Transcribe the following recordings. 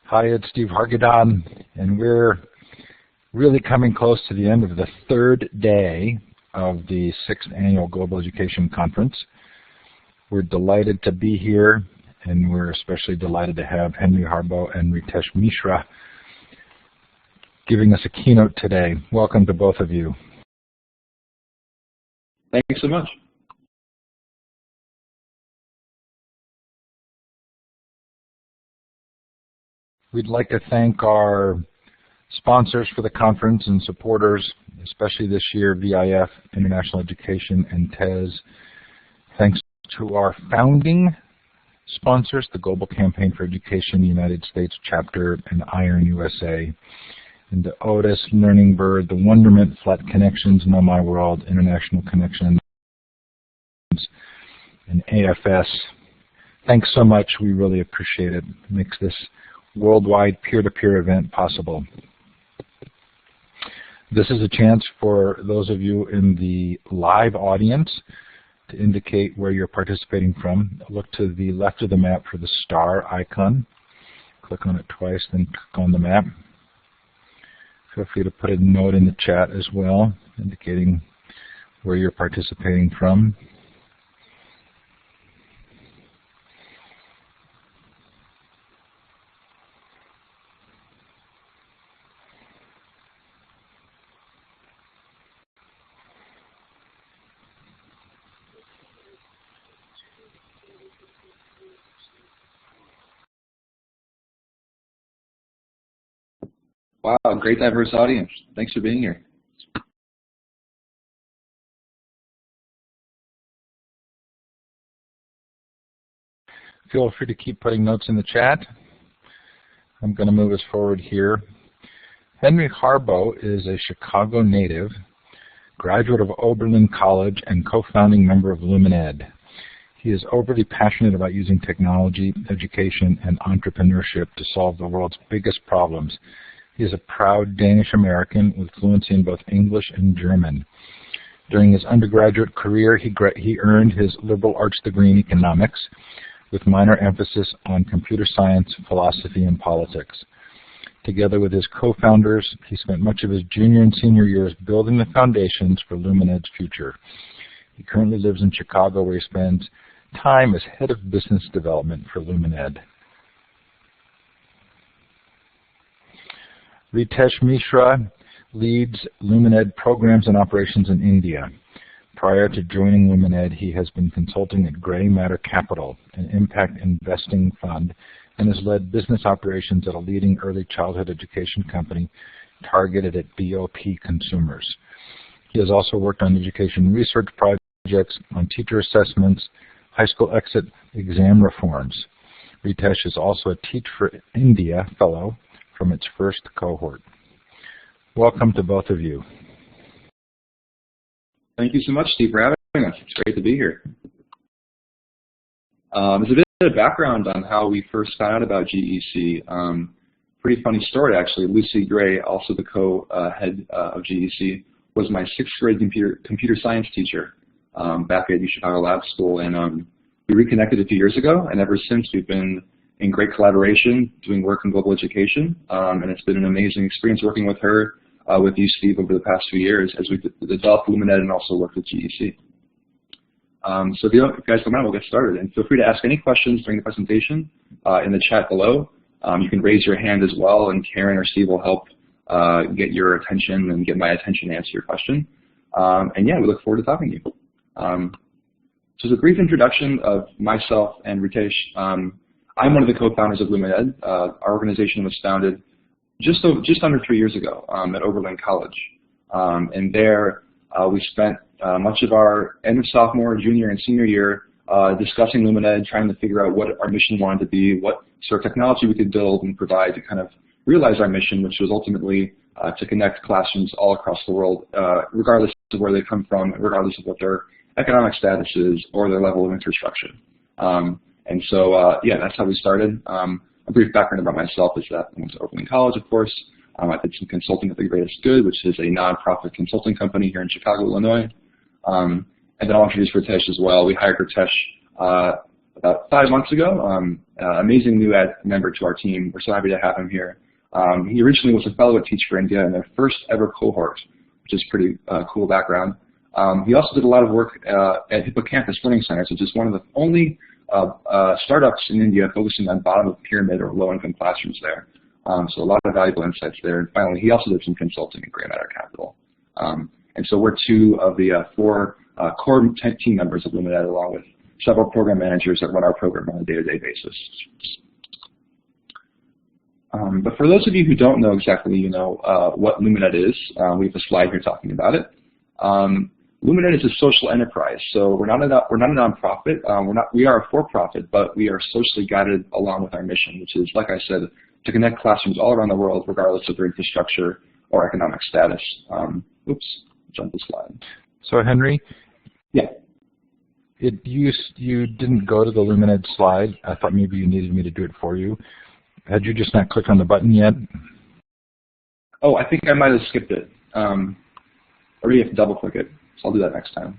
Hi, it's Steve Hargadon, and we're really coming close to the end of the third day of the 6th Annual Global Education Conference. We're delighted to be here, and we're especially delighted to have Henry Harboe and Ritesh Mishra giving us a keynote today. Welcome to both of you. Thank you so much. We'd like to thank our sponsors for the conference and supporters, especially this year, VIF, International Education, and TES. Thanks to our founding sponsors, the Global Campaign for Education United States Chapter and IRON USA, and to Otis, Learning Bird, The Wonderment, Flat Connections, Know My World, International Connections, and AFS. Thanks so much. We really appreciate it. It makes this worldwide peer-to-peer event possible. This is a chance for those of you in the live audience to indicate where you're participating from. Look to the left of the map for the star icon. Click on it twice, then click on the map. Feel free to put a note in the chat as well, indicating where you're participating from. Wow, great diverse audience. Thanks for being here. Feel free to keep putting notes in the chat. I'm going to move us forward here. Henry Harboe is a Chicago native, graduate of Oberlin College, and co-founding member of LumenEd. He is overly passionate about using technology, education, and entrepreneurship to solve the world's biggest problems. He is a proud Danish-American with fluency in both English and German. During his undergraduate career, he earned his liberal arts degree in economics with minor emphasis on computer science, philosophy, and politics. Together with his co-founders, he spent much of his junior and senior years building the foundations for LumenEd's future. He currently lives in Chicago, where he spends time as head of business development for LumenEd. Ritesh Mishra leads LumenEd programs and operations in India. Prior to joining LumenEd, he has been consulting at Grey Matter Capital, an impact investing fund, and has led business operations at a leading early childhood education company targeted at BOP consumers. He has also worked on education research projects on teacher assessments, high school exit exam reforms. Ritesh is also a Teach for India fellow from its first cohort. Welcome to both of you. Thank you so much, Steve, for having us. It's great to be here. There's a bit of background on how we first found out about GEC. Pretty funny story, actually. Lucy Gray, also the co-head of GEC, was my 6th grade computer science teacher back at the Chicago Lab School, and we reconnected a few years ago, and ever since we've been in great collaboration, doing work in global education, and it's been an amazing experience working with her, with you, Steve, over the past few years as we developed LumenEd and also worked with GEC. So if you guys don't mind, we'll get started, and feel free to ask any questions during the presentation in the chat below. You can raise your hand as well, and Karen or Steve will help get your attention and get my attention to answer your question. And yeah, we look forward to talking to you. So as a brief introduction of myself and Ritesh, I'm one of the co-founders of LumenEd. Our organization was founded just under 3 years ago at Oberlin College. And there we spent much of our end of sophomore, junior, and senior year discussing LumenEd, trying to figure out what our mission wanted to be, what sort of technology we could build and provide to kind of realize our mission, which was ultimately to connect classrooms all across the world, regardless of where they come from, regardless of what their economic status is or their level of infrastructure. And so, yeah, that's how we started. A brief background about myself is that I went to Oberlin College, of course. I did some consulting at The Greatest Good, which is a nonprofit consulting company here in Chicago, Illinois. And then I'll introduce Ritesh as well. We hired Ritesh about 5 months ago. Amazing new member to our team. We're so happy to have him here. He originally was a fellow at Teach for India in their first ever cohort, which is pretty cool background. He also did a lot of work at Hippocampus Learning Centers, which is one of the only startups in India focusing on bottom of pyramid or low-income classrooms there. So a lot of valuable insights there. And finally, he also did some consulting at Grey Matter Capital. And so we're 2 of the 4 core team members of LumenEd, along with several program managers that run our program on a day-to-day basis. But for those of you who don't know exactly, what LumenEd is, we have a slide here talking about it. LumenEd is a social enterprise, so we're not a nonprofit. We are a for-profit, but we are socially guided along with our mission, which is, like I said, to connect classrooms all around the world, regardless of their infrastructure or economic status. Oops, jump the slide. So Henry, yeah, you didn't go to the LumenEd slide. I thought maybe you needed me to do it for you. Had you just not clicked on the button yet? Oh, I think I might have skipped it. Or you have to double click it. So I'll do that next time.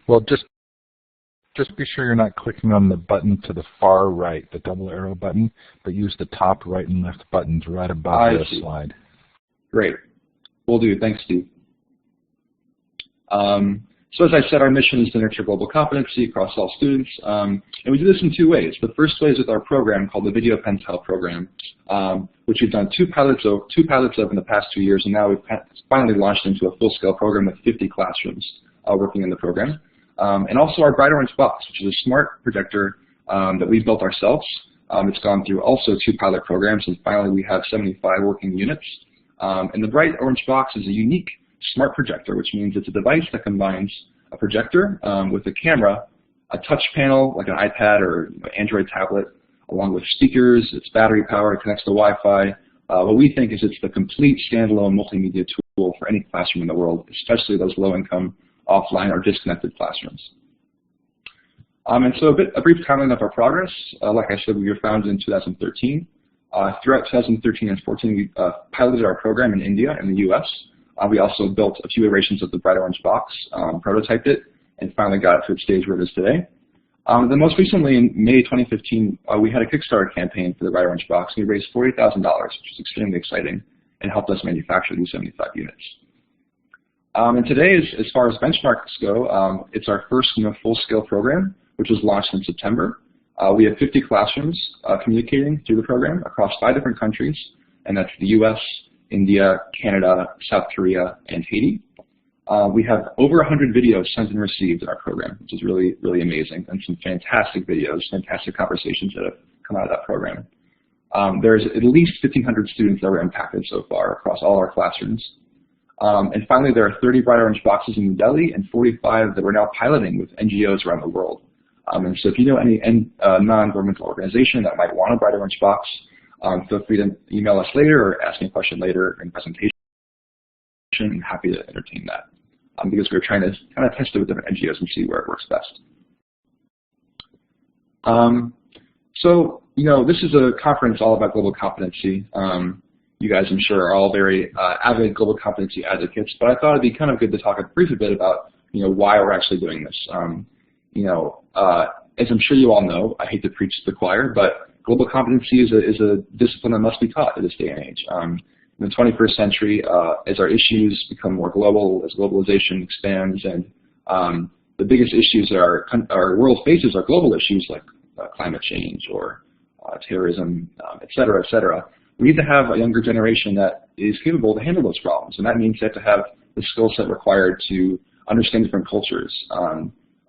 Well, just be sure you're not clicking on the button to the far right, the double arrow button, but use the top right and left buttons right above the slide. Great. Will do. Thanks, Steve. So as I said, our mission is to nurture global competency across all students, and we do this in 2 ways. The first way is with our program called the Videopal program, which we've done 2 pilots of in the past 2 years, and now we've finally launched into a full-scale program with 50 classrooms working in the program. And also our Bright Orange Box, which is a smart projector that we built ourselves. It's gone through also 2 pilot programs, and finally we have 75 working units. And the Bright Orange Box is a unique smart projector, which means it's a device that combines a projector with a camera, a touch panel like an iPad or Android tablet, along with speakers. It's battery powered, connects to Wi-Fi. What we think is it's the complete standalone multimedia tool for any classroom in the world, especially those low-income, offline, or disconnected classrooms. And so a brief comment of our progress. Like I said, we were founded in 2013. Throughout 2013 and 14, we piloted our program in India and the US. We also built a few iterations of the Bright Orange Box, prototyped it, and finally got it to the stage where it is today. Then most recently, in May 2015, we had a Kickstarter campaign for the Bright Orange Box, and we raised $40,000, which was extremely exciting, and helped us manufacture these 75 units. And today, as far as benchmarks go, it's our first full-scale program, which was launched in September. We have 50 classrooms communicating through the program across 5 different countries, and that's the US, India, Canada, South Korea, and Haiti. We have over 100 videos sent and received in our program, which is really, really amazing, and some fantastic videos, fantastic conversations that have come out of that program. There's at least 1,500 students that were impacted so far across all our classrooms. And finally, there are 30 Bright Orange Boxes in New Delhi and 45 that we're now piloting with NGOs around the world. And so if you know any non-governmental organization that might want a Bright Orange Box, feel free to email us later or ask me a question later in presentation. I'm happy to entertain that because we're trying to kind of test it with different NGOs and see where it works best. So, this is a conference all about global competency. You guys, I'm sure, are all very avid global competency advocates, but I thought it'd be kind of good to talk a brief bit about, why we're actually doing this. As I'm sure you all know, I hate to preach to the choir, but global competency is a discipline that must be taught in this day and age. In the 21st century, as our issues become more global, as globalization expands, and the biggest issues our world faces are global issues like climate change or terrorism, et cetera, we need to have a younger generation that is capable to handle those problems. And that means they have to have the skill set required to understand different cultures,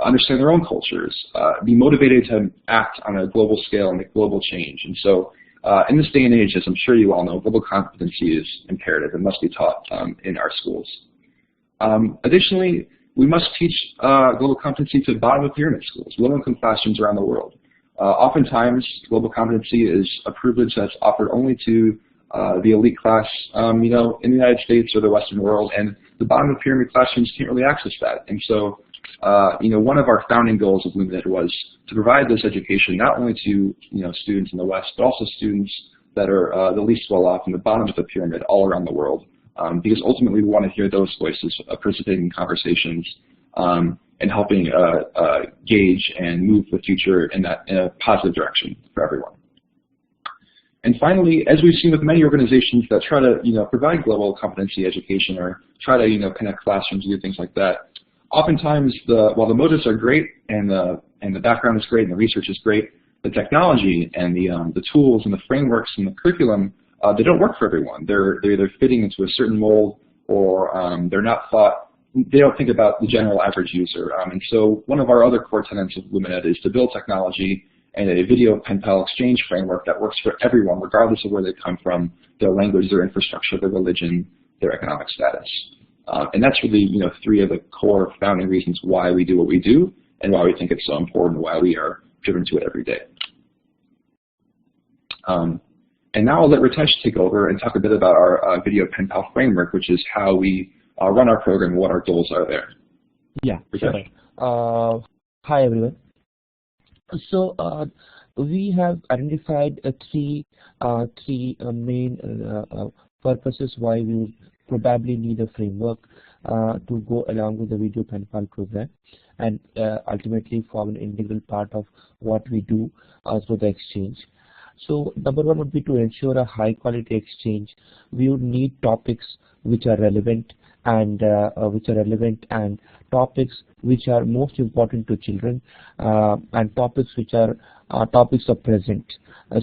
understand their own cultures, be motivated to act on a global scale and make global change. And so in this day and age, as I'm sure you all know, global competency is imperative and must be taught in our schools. Additionally, we must teach global competency to bottom-of-pyramid schools, low-income classrooms around the world. Oftentimes, global competency is a privilege that's offered only to the elite class, in the United States or the Western world, and the bottom-of-pyramid classrooms can't really access that. And so, one of our founding goals of LumenEd was to provide this education not only to students in the West, but also students that are the least well off in the bottom of the pyramid all around the world, because ultimately we want to hear those voices participating in conversations and helping gauge and move the future in a positive direction for everyone. And finally, as we've seen with many organizations that try to provide global competency education or try to connect classrooms and do things like that, oftentimes while the motives are great and the background is great and the research is great, the technology and the tools and the frameworks and the curriculum, they don't work for everyone. They're either fitting into a certain mold or they're not thought. They don't think about the general average user. And so one of our other core tenets of LumenEd is to build technology and a video pen pal exchange framework that works for everyone, regardless of where they come from, their language, their infrastructure, their religion, their economic status. And that's really three of the core founding reasons why we do what we do and why we think it's so important, why we are driven to it every day. And now I'll let Ritesh take over and talk a bit about our video pen pal framework, which is how we run our program and what our goals are there. Yeah, sure. Hi everyone. So we have identified three main purposes why we probably need a framework to go along with the video pen pal program and ultimately form an integral part of what we do through the exchange. So number one would be to ensure a high quality exchange. We would need topics which are relevant and topics which are most important to children and topics which are topics of present.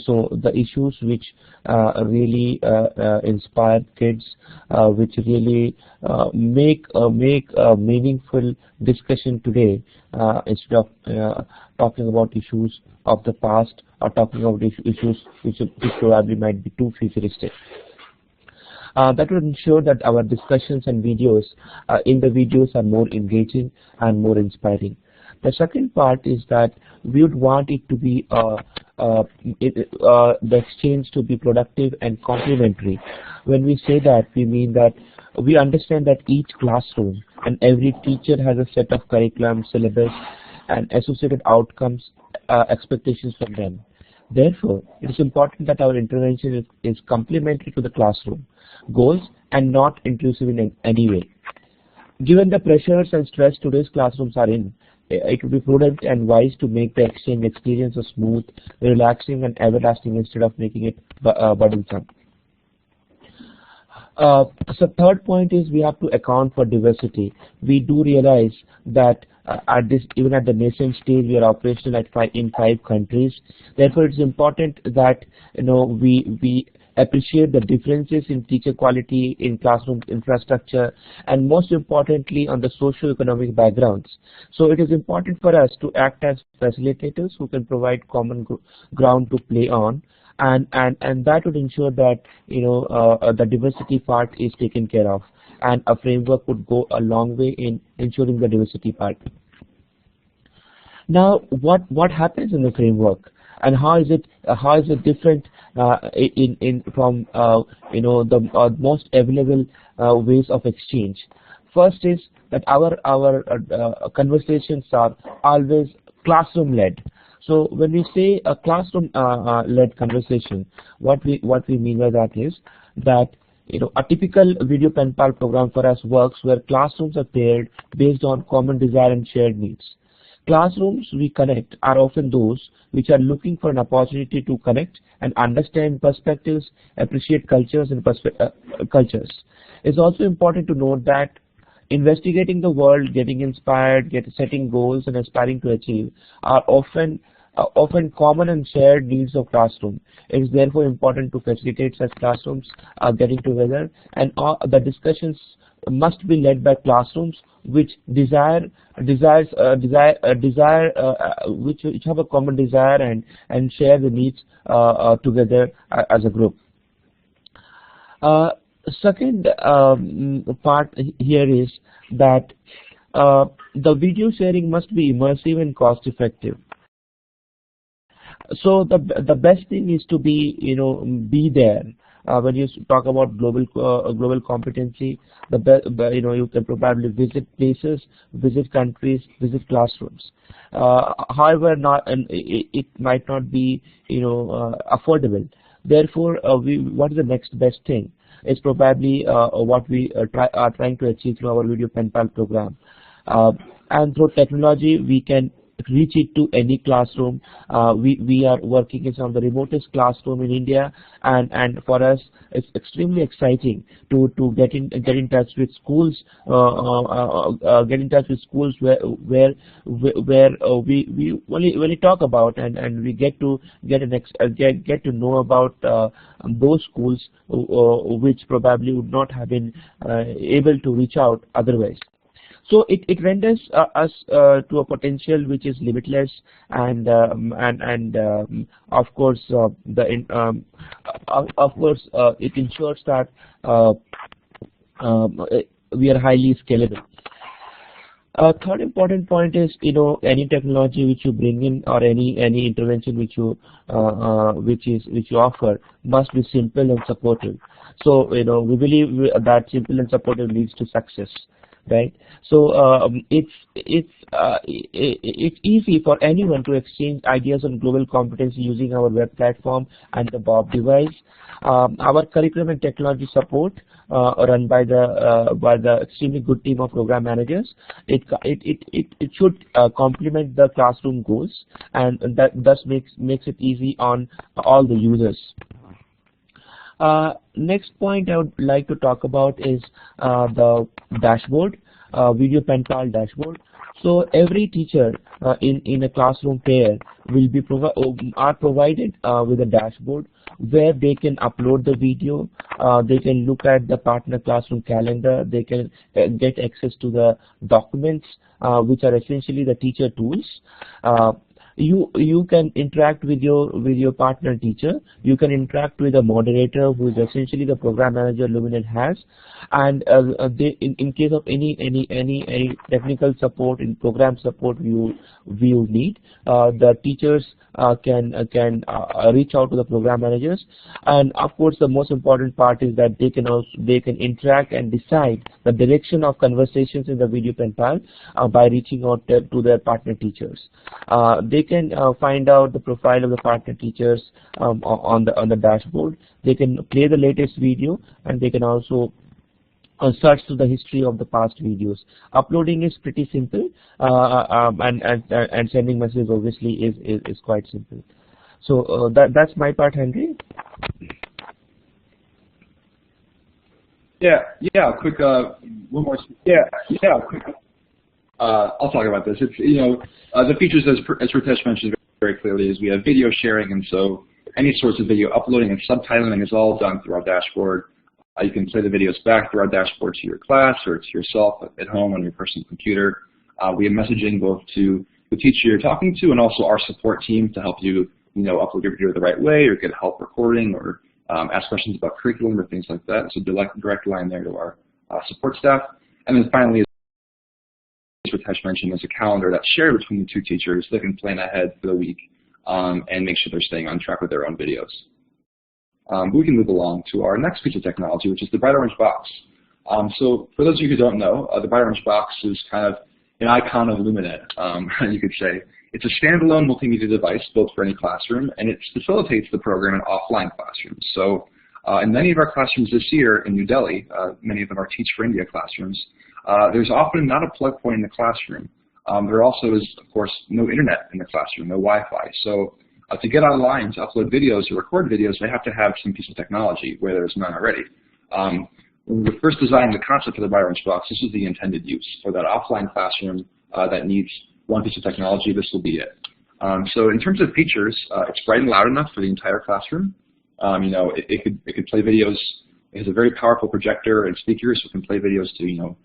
So the issues which really inspire kids, which really make a meaningful discussion today instead of talking about issues of the past or talking about issues which probably might be too futuristic. That would ensure that our discussions and videos in the videos are more engaging and more inspiring. The second part is that we would want it to be the exchange to be productive and complementary. When we say that, we mean that we understand that each classroom and every teacher has a set of curriculum, syllabus, and associated outcomes, expectations from them. Therefore, it is important that our intervention is complementary to the classroom goals and not intrusive in any way. Given the pressures and stress today's classrooms are in, it would be prudent and wise to make the exchange experience a smooth, relaxing, and everlasting instead of making it burdensome. So third point is we have to account for diversity. We do realize that even at the nascent stage, we are operational in 5 countries. Therefore, it's important that we appreciate the differences in teacher quality, in classroom infrastructure, and most importantly on the socio-economic backgrounds. So it is important for us to act as facilitators who can provide common ground to play on, and that would ensure that the diversity part is taken care of, and a framework would go a long way in ensuring the diversity part. Now, what happens in the framework, and how is it different from the most available ways of exchange? First is that our conversations are always classroom-led. So when we say a classroom-led conversation, what we mean by that is that a typical video pen pal program for us works where classrooms are paired based on common desire and shared needs. Classrooms we connect are often those which are looking for an opportunity to connect and understand perspectives, appreciate cultures and cultures. It's also important to note that investigating the world, getting inspired, setting goals and aspiring to achieve are often common and shared needs of classroom. It is therefore important to facilitate such classrooms getting together, and the discussions must be led by classrooms which which have a common desire and share the needs together as a group. Second part here is that the video sharing must be immersive and cost effective. So the best thing is to be there. When you talk about global competency, you can probably visit places, visit countries, visit classrooms. However, it might not be affordable. Therefore, what is the next best thing? Is probably what we are trying to achieve through our video pen pal program. and through technology we can reach it to any classroom. We are working in some of the remotest classroom in India, and for us it's extremely exciting to get in touch with schools, get in touch with schools where we only talk about, and we get to know about those schools which probably would not have been able to reach out otherwise. So it renders us to a potential which is limitless, and of course it ensures that we are highly scalable. Third important point is, any technology which you bring in or any intervention which you offer must be simple and supportive. So we believe that simple and supportive leads to success. Right, so it's easy for anyone to exchange ideas on global competency using our web platform and the Bob device. Our curriculum and technology support, run by the extremely good team of program managers, it should complement the classroom goals, and that thus makes it easy on all the users. Next point I would like to talk about is the dashboard, Video Penpal dashboard. So every teacher in a classroom pair will be provided with a dashboard where they can upload the video, they can look at the partner classroom calendar, they can get access to the documents which are essentially the teacher tools. You can interact with your partner teacher. You can interact with a moderator who is essentially the program manager LumenEd has, and in case of any technical support, in program support we would need, the teachers can reach out to the program managers, and of course the most important part is that they can interact and decide the direction of conversations in the Video Penpal by reaching out to their partner teachers. They can find out the profile of the partner teachers on the dashboard. They can play the latest video, and they can also search through the history of the past videos. Uploading is pretty simple, and sending messages obviously is quite simple. So that's my part, Henry. Quick one more. Quick. I'll talk about this. It's the features, as Ritesh mentioned very clearly, is we have video sharing, and so any sorts of video uploading and subtitling is all done through our dashboard. You can play the videos back through our dashboard to your class or to yourself at home on your personal computer. We have messaging both to the teacher you're talking to and also our support team to help you, upload your video the right way or get help recording or ask questions about curriculum or things like that. So direct line there to our support staff. And then finally, as Ritesh mentioned, there's a calendar that's shared between the two teachers. They can plan ahead for the week and make sure they're staying on track with their own videos. But we can move along to our next piece of technology, which is the bright orange box. So for those of you who don't know, the bright orange box is kind of an icon of LumenEd, you could say. It's a standalone multimedia device built for any classroom, and it facilitates the program in offline classrooms. So in many of our classrooms this year in New Delhi, many of them are Teach for India classrooms, there's often not a plug point in the classroom. There also is, of course, no internet in the classroom, no Wi-Fi. So to get online, to upload videos or record videos, they have to have some piece of technology where there's none already. When we first designed the concept for the bright orange box, this is the intended use. For that offline classroom that needs one piece of technology, this will be it. So in terms of features, it's bright and loud enough for the entire classroom. It could play videos. It has a very powerful projector and speakers, so it can play videos to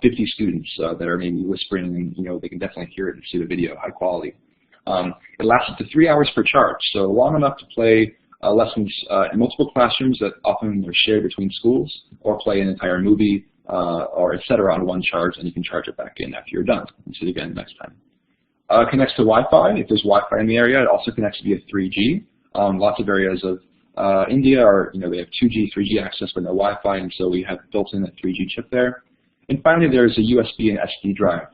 50 students that are maybe whispering, and they can definitely hear it and see the video, high quality. It lasts up to 3 hours per charge, so long enough to play lessons in multiple classrooms that often are shared between schools, or play an entire movie or etc. on one charge, and you can charge it back in after you're done and see it again next time. It connects to Wi-Fi. If there's Wi-Fi in the area, it also connects via 3G. Lots of areas of India are, they have 2G, 3G access, but no Wi-Fi, and so we have built in a 3G chip there. And finally, there's a USB and SD drive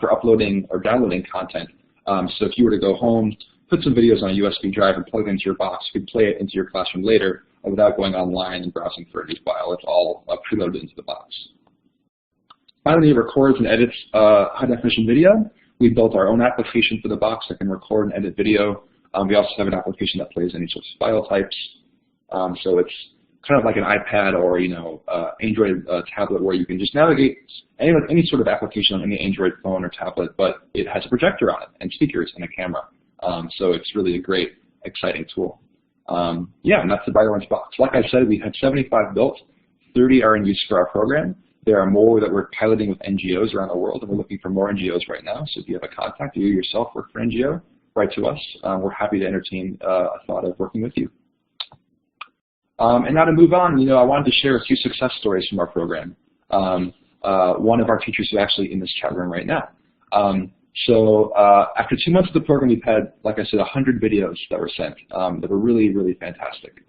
for uploading or downloading content. So if you were to go home, put some videos on a USB drive and plug it into your box, you could play it into your classroom later without going online and browsing for a new file. It's all preloaded into the box. Finally, it records and edits high-definition video. We built our own application for the box that can record and edit video. We also have an application that plays any sorts of file types. So it's kind of like an iPad or Android tablet where you can just navigate any sort of application on any Android phone or tablet, but it has a projector on it and speakers and a camera. So it's really a great, exciting tool. Yeah, and that's the Bright Orange box. Like I said, we had 75 built, 30 are in use for our program. There are more that we're piloting with NGOs around the world, and we're looking for more NGOs right now. So if you have a contact or you yourself work for NGO, write to us. We're happy to entertain a thought of working with you. And now to move on, I wanted to share a few success stories from our program. One of our teachers is actually in this chat room right now. So after 2 months of the program, we've had, like I said, 100 videos that were sent that were really, really fantastic.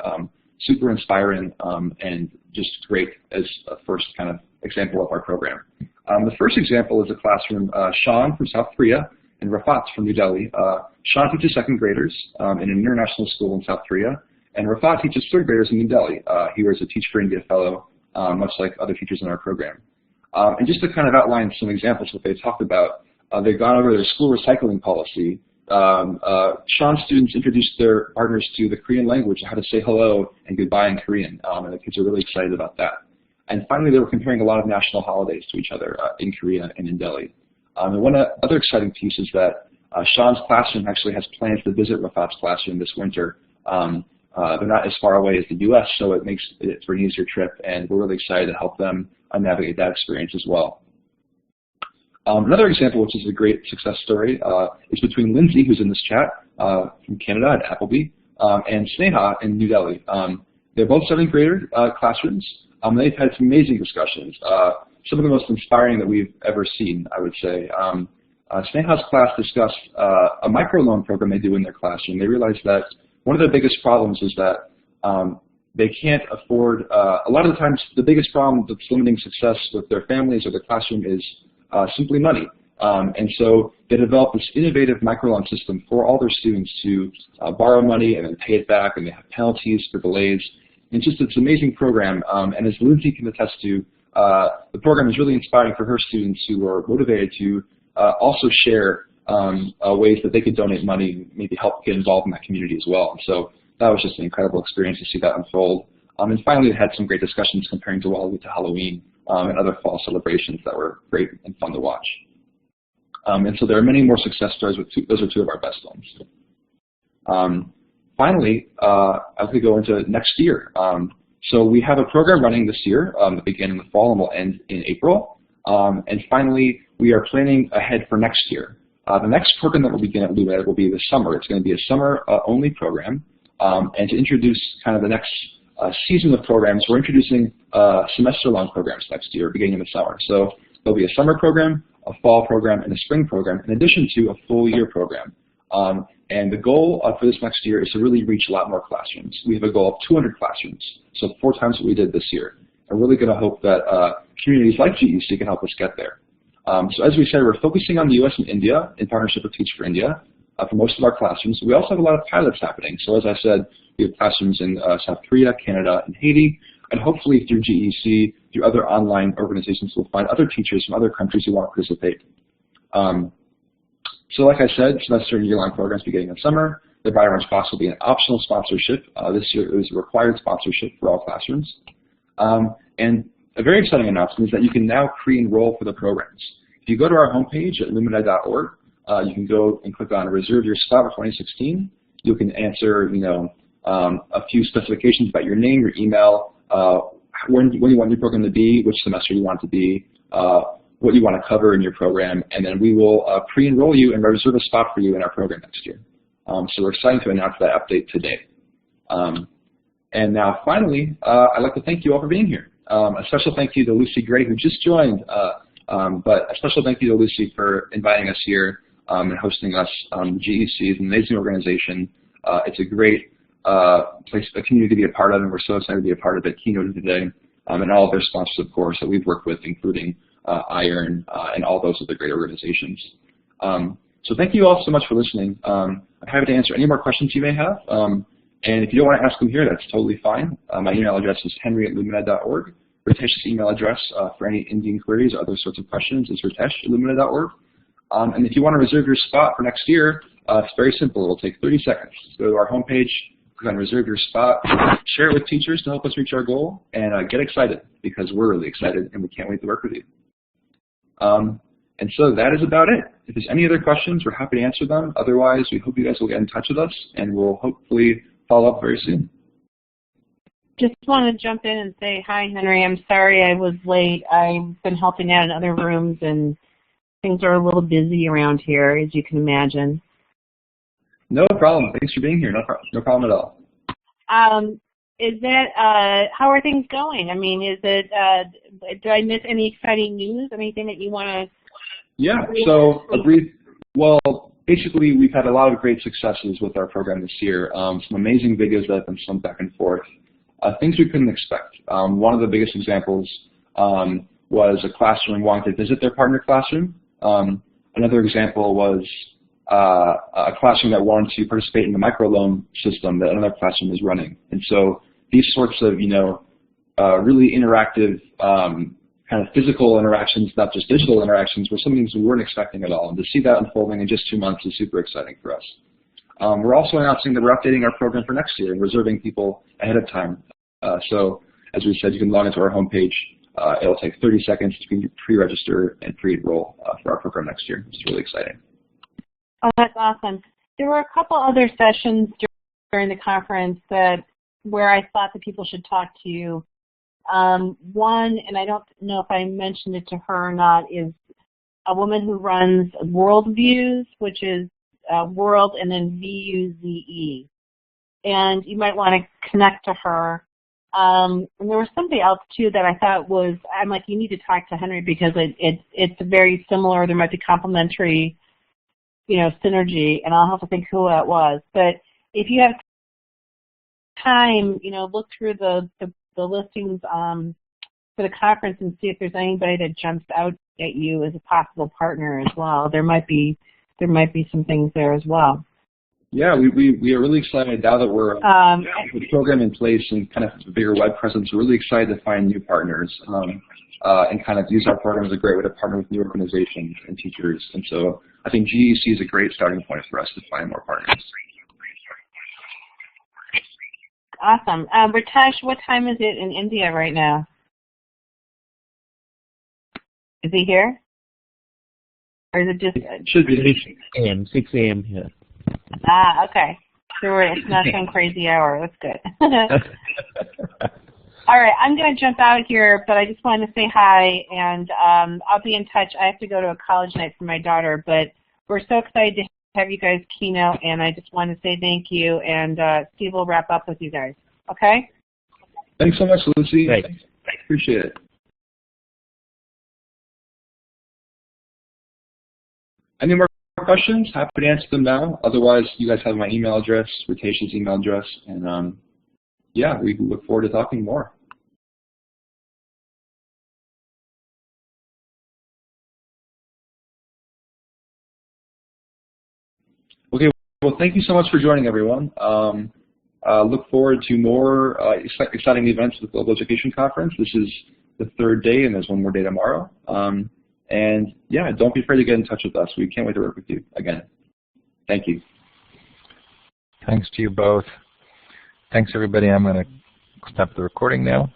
Super inspiring and just great as a first kind of example of our program. The first example is a classroom, Sean from South Korea and Rafat from New Delhi. Sean teaches second graders in an international school in South Korea, and Rafat teaches third graders in New Delhi. He was a Teach for India fellow, much like other teachers in our program. And just to kind of outline some examples of what they talked about, they've gone over their school recycling policy. Sean's students introduced their partners to the Korean language and how to say hello and goodbye in Korean, and the kids are really excited about that. And finally, they were comparing a lot of national holidays to each other in Korea and in Delhi. And one other exciting piece is that Sean's classroom actually has plans to visit Rafat's classroom this winter. They're not as far away as the U.S., so it makes it for an easier trip, and we're really excited to help them navigate that experience as well. Another example, which is a great success story, is between Lindsay, who's in this chat, from Canada at Appleby, and Sneha in New Delhi. They're both seventh grader classrooms. They've had some amazing discussions, some of the most inspiring that we've ever seen, I would say. Sneha's class discussed a microloan program they do in their classroom. They realized that one of the biggest problems is that they can't afford, a lot of the times the biggest problem that's limiting success with their families or their classroom is simply money. And so they developed this innovative microloan system for all their students to borrow money and then pay it back, and they have penalties for delays. And it's an amazing program, and as Lindsay can attest to, the program is really inspiring for her students who are motivated to also share ways that they could donate money and maybe help get involved in that community as well. And so that was just an incredible experience to see that unfold. And finally, we had some great discussions comparing Diwali to Halloween and other fall celebrations that were great and fun to watch. And so there are many more success stories, with those are two of our best ones. Finally, as we go into next year, so we have a program running this year that began in the fall and will end in April. And finally, we are planning ahead for next year. The next program that will begin at LumenEd will be this summer. It's going to be a summer-only program. And to introduce kind of the next season of programs, we're introducing semester-long programs next year, beginning in the summer. So there'll be a summer program, a fall program, and a spring program, in addition to a full-year program. And the goal for this next year is to really reach a lot more classrooms. We have a goal of 200 classrooms, so 4 times what we did this year. I'm really going to hope that communities like GEC can help us get there. So as we said, we're focusing on the US and India in partnership with Teach for India for most of our classrooms. We also have a lot of pilots happening. So as I said, we have classrooms in South Korea, Canada, and Haiti, and hopefully through GEC, through other online organizations, we'll find other teachers from other countries who want to participate. So like I said, semester and year-long programs beginning in summer. The Bright Orange Box will be an optional sponsorship. This year it was a required sponsorship for all classrooms. And a very exciting announcement is that you can now pre-enroll for the programs. If you go to our homepage at lumened.org, you can go and click on Reserve Your Spot for 2016. You can answer, a few specifications about your name, your email, when you want your program to be, which semester you want it to be, what you want to cover in your program, and then we will pre-enroll you and reserve a spot for you in our program next year. So we're excited to announce that update today. And now finally, I'd like to thank you all for being here. A special thank you to Lucy Gray, who just joined, but a special thank you to Lucy for inviting us here and hosting us. GEC is an amazing organization. It's a great place, a community to be a part of, and we're so excited to be a part of it. KEYNOTE today, and all of their sponsors, of course, that we've worked with, including IRON and all those other great organizations. So thank you all so much for listening. I'm happy to answer any more questions you may have. And if you don't want to ask them here, that's totally fine. My email address is henry@lumened.org. Ritesh's email address for any Indian queries or other sorts of questions is ritesh@lumened.org. And if you want to reserve your spot for next year, it's very simple. It'll take 30 seconds. Go to our homepage, click on Reserve Your Spot, share it with teachers to help us reach our goal, and get excited because we're really excited and we can't wait to work with you. And so that is about it. If there's any other questions, we're happy to answer them. Otherwise, we hope you guys will get in touch with us, and we'll hopefully follow up very soon. Just want to jump in and say hi, Henry. I'm sorry I was late. I've been helping out in other rooms, and things are a little busy around here, as you can imagine. No problem. Thanks for being here. No problem at all. Is that, how are things going? I mean, is it, do I miss any exciting news? Anything that you want to? Yeah, so well, basically we've had a lot of great successes with our program this year. Some amazing videos that have been sent back and forth. Things we couldn't expect. One of the biggest examples was a classroom wanting to visit their partner classroom. Another example was a classroom that wanted to participate in the microloan system that another classroom is running. And so these sorts of, really interactive kind of physical interactions, not just digital interactions, were some things we weren't expecting at all. And to see that unfolding in just 2 months is super exciting for us. We're also announcing that we're updating our program for next year and reserving people ahead of time. So as we said, you can log into our homepage. It'll take 30 seconds to pre-register and pre-enroll for our program next year, which is really exciting. Oh, that's awesome. There were a couple other sessions during the conference where I thought that people should talk to you. One, and I don't know if I mentioned it to her or not, is a woman who runs Worldviews, which is World and then VUZE. And you might want to connect to her. And there was somebody else too that I thought was, I'm like, you need to talk to Henry because it's very similar. There might be complementary, synergy, and I'll have to think who that was. But if you have time, look through the listings for the conference and see if there's anybody that jumps out at you as a possible partner as well. There might be some things there as well. Yeah, we are really excited now that we're with the program in place and kind of a bigger web presence. We're really excited to find new partners and kind of use our program as a great way to partner with new organizations and teachers. And so I think GEC is a great starting point for us to find more partners. Awesome. Ritesh, what time is it in India right now? Is he here? Or is it just? It should be 6 a.m. here. Ah, okay. So it's not some crazy hour. That's good. All right, I'm going to jump out here, but I just wanted to say hi, and I'll be in touch. I have to go to a college night for my daughter, but we're so excited to have you guys keynote, and I just want to say thank you, and Steve will wrap up with you guys. Okay? Thanks so much, Lucy. Great. Appreciate it. Any more questions? Happy to answer them now. Otherwise, you guys have my email address, Ritesh's email address, and yeah, we look forward to talking more. Okay, well, thank you so much for joining, everyone. Look forward to more exciting events with the Global Education Conference. This is the 3rd day, and there's one more day tomorrow. And yeah, don't be afraid to get in touch with us. We can't wait to work with you again. Thank you. Thanks to you both. Thanks, everybody. I'm going to stop the recording now.